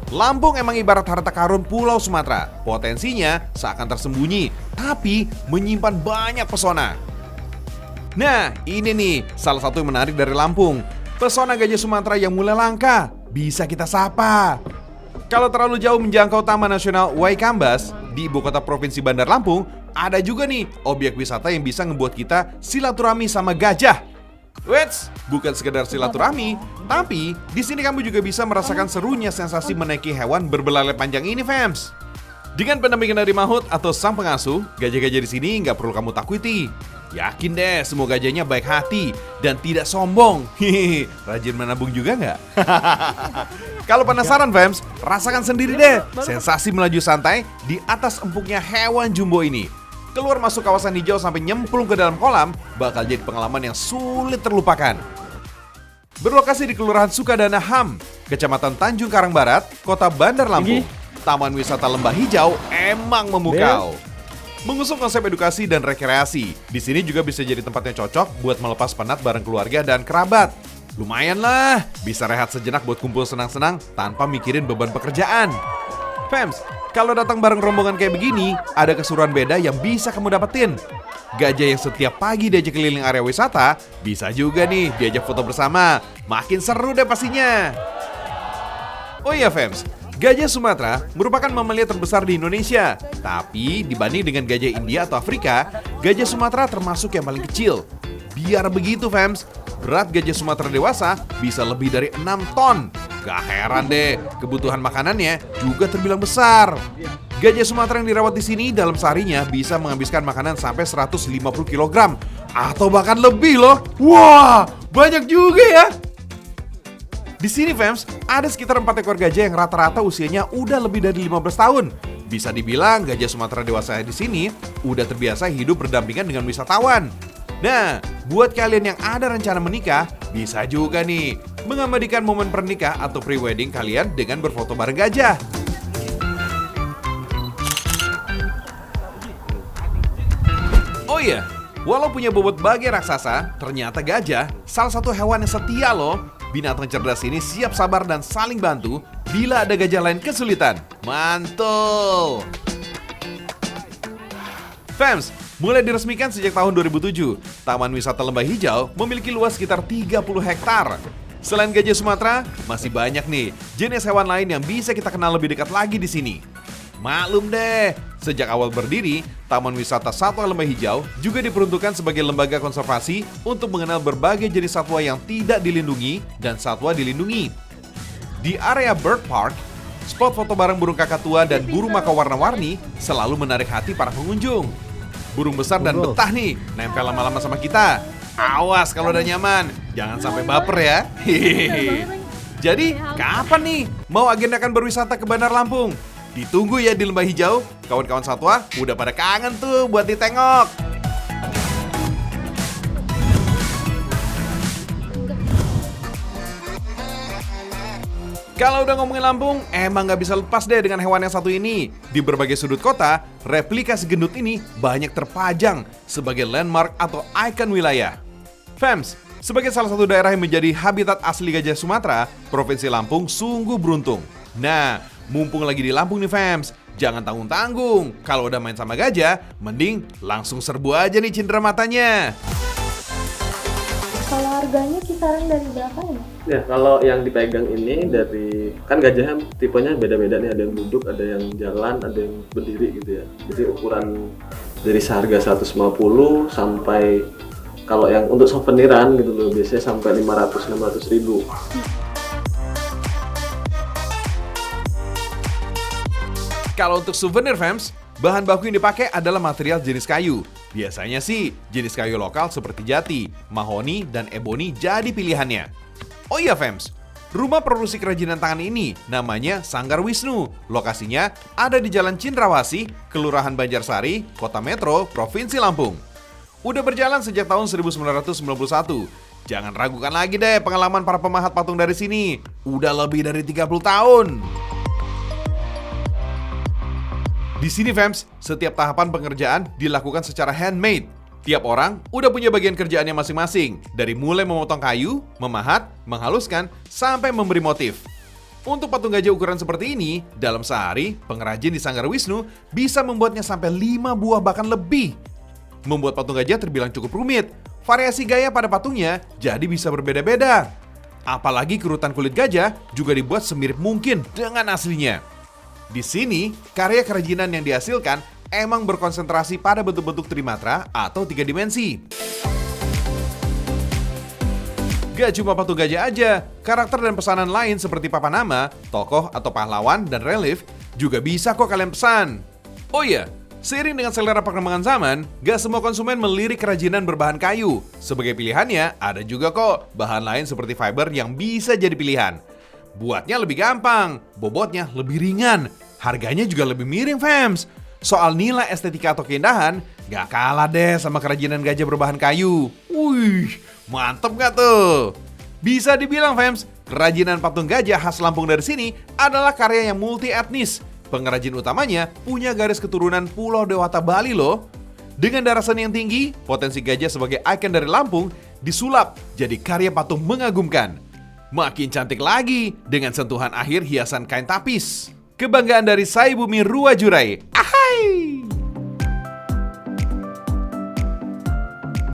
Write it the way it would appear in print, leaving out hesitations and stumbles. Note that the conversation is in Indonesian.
Lampung emang ibarat harta karun Pulau Sumatera. Potensinya seakan tersembunyi, tapi menyimpan banyak pesona. Nah, ini nih salah satu yang menarik dari Lampung. Pesona gajah Sumatera yang mulai langka, bisa kita sapa. Kalau terlalu jauh menjangkau Taman Nasional Waikambas di ibu kota provinsi Bandar Lampung, ada juga nih objek wisata yang bisa ngebuat kita silaturahmi sama gajah. Wets, bukan sekedar silaturahmi, tapi di sini kamu juga bisa merasakan serunya sensasi menaiki hewan berbelalai panjang ini, fams. Dengan pendampingan dari Mahut atau sang pengasuh, gajah-gajah di sini nggak perlu kamu takuti. Yakin deh, semua gajahnya baik hati dan tidak sombong. Hihihi, rajin menabung juga nggak? Kalau penasaran, fams, rasakan sendiri deh sensasi melaju santai di atas empuknya hewan jumbo ini. Keluar masuk kawasan hijau sampai nyemplung ke dalam kolam bakal jadi pengalaman yang sulit terlupakan. Berlokasi di Kelurahan Sukadana Ham, Kecamatan Tanjung Karang Barat, Kota Bandar Lampung, Taman Wisata Lembah Hijau emang memukau. Mengusung konsep edukasi dan rekreasi, di sini juga bisa jadi tempat yang cocok buat melepas penat bareng keluarga dan kerabat. Lumayan lah, bisa rehat sejenak buat kumpul senang-senang tanpa mikirin beban pekerjaan. Fams, kalau datang bareng rombongan kayak begini, ada keseruan beda yang bisa kamu dapetin. Gajah yang setiap pagi diajak keliling area wisata, bisa juga nih diajak foto bersama. Makin seru deh pastinya. Oh iya, Fams, gajah Sumatera merupakan mamalia terbesar di Indonesia. Tapi dibanding dengan gajah India atau Afrika, gajah Sumatera termasuk yang paling kecil. Biar begitu, Fams, berat gajah Sumatera dewasa bisa lebih dari 6 ton. Gak heran deh, kebutuhan makanannya juga terbilang besar. Gajah Sumatera yang dirawat di sini dalam seharinya bisa menghabiskan makanan sampai 150 kg atau bahkan lebih loh. Wah, banyak juga ya. Di sini, fams, ada sekitar 4 ekor gajah yang rata-rata usianya udah lebih dari 15 tahun. Bisa dibilang gajah Sumatera dewasa di sini udah terbiasa hidup berdampingan dengan wisatawan. Nah, buat kalian yang ada rencana menikah, bisa juga nih mengabadikan momen pernikah atau pre-wedding kalian dengan berfoto bareng gajah. Oh iya, walau punya bobot bagai raksasa, ternyata gajah salah satu hewan yang setia loh. Binatang cerdas ini siap sabar dan saling bantu bila ada gajah lain kesulitan. Mantul! Fams, mulai diresmikan sejak tahun 2007, Taman Wisata Lembah Hijau memiliki luas sekitar 30 hektar. Selain gajah Sumatera, masih banyak nih jenis hewan lain yang bisa kita kenal lebih dekat lagi di sini. Maklum deh, sejak awal berdiri, Taman Wisata Satwa Lembah Hijau juga diperuntukkan sebagai lembaga konservasi untuk mengenal berbagai jenis satwa yang tidak dilindungi dan satwa dilindungi. Di area Bird Park, spot foto bareng burung kakatua dan burung maka warna-warni selalu menarik hati para pengunjung. Burung besar dan betah nih, nempel lama-lama sama kita. Awas kalau udah nyaman, jangan sampai baper ya. Hehehe. Jadi, kapan nih mau agendakan berwisata ke Bandar Lampung? Ditunggu ya di Lembah Hijau, kawan-kawan satwa udah pada kangen tuh buat ditengok. Kalau udah ngomongin Lampung, emang nggak bisa lepas deh dengan hewan yang satu ini. Di berbagai sudut kota, replika si gendut ini banyak terpajang sebagai landmark atau ikon wilayah. Fams, sebagai salah satu daerah yang menjadi habitat asli gajah Sumatera, Provinsi Lampung sungguh beruntung. Nah, mumpung lagi di Lampung nih, fams, jangan tanggung-tanggung. Kalau udah main sama gajah, mending langsung serbu aja nih cindera matanya. Kalau harganya kisaran dari berapa ya? Ya, kalau yang dipegang ini dari, kan gajahnya tipenya beda-beda nih, ada yang duduk, ada yang jalan, ada yang berdiri gitu ya. Jadi ukuran dari seharga 150 sampai, kalau yang untuk souveniran gitu loh, biasanya sampai 500-600 ribu. Kalau untuk souvenir, fams, bahan baku yang dipakai adalah material jenis kayu. Biasanya sih jenis kayu lokal seperti jati, mahoni, dan eboni jadi pilihannya. Oh iya, fams, rumah produksi kerajinan tangan ini namanya Sanggar Wisnu. Lokasinya ada di Jalan Cindrawasih, Kelurahan Banjarsari, Kota Metro, Provinsi Lampung. Udah berjalan sejak tahun 1991. Jangan ragukan lagi deh pengalaman para pemahat patung dari sini. Udah lebih dari 30 tahun. Di sini, fams, setiap tahapan pengerjaan dilakukan secara handmade. Tiap orang udah punya bagian kerjaannya masing-masing, dari mulai memotong kayu, memahat, menghaluskan, sampai memberi motif. Untuk patung gajah ukuran seperti ini, dalam sehari, pengrajin di Sanggar Wisnu bisa membuatnya sampai 5 buah bahkan lebih. Membuat patung gajah terbilang cukup rumit. Variasi gaya pada patungnya jadi bisa berbeda-beda. Apalagi kerutan kulit gajah juga dibuat semirip mungkin dengan aslinya. Di sini, karya kerajinan yang dihasilkan emang berkonsentrasi pada bentuk-bentuk trimatra atau 3 dimensi. Gak cuma patung gajah aja, karakter dan pesanan lain seperti papan nama, tokoh atau pahlawan, dan relief juga bisa kok kalian pesan. Oh iya, seiring dengan selera perkembangan zaman, gak semua konsumen melirik kerajinan berbahan kayu. Sebagai pilihannya, ada juga kok bahan lain seperti fiber yang bisa jadi pilihan. Buatnya lebih gampang, bobotnya lebih ringan, harganya juga lebih miring fams. Soal nilai estetika atau keindahan, gak kalah deh sama kerajinan gajah berbahan kayu. Wih, mantep gak tuh? Bisa dibilang fams, kerajinan patung gajah khas Lampung dari sini adalah karya yang multi etnis. Pengrajin utamanya punya garis keturunan Pulau Dewata Bali loh. Dengan darah seni yang tinggi, potensi gajah sebagai ikon dari Lampung disulap jadi karya patung mengagumkan. Makin cantik lagi dengan sentuhan akhir hiasan kain tapis. Kebanggaan dari Sai Bumi Ruwajurai. Ahai!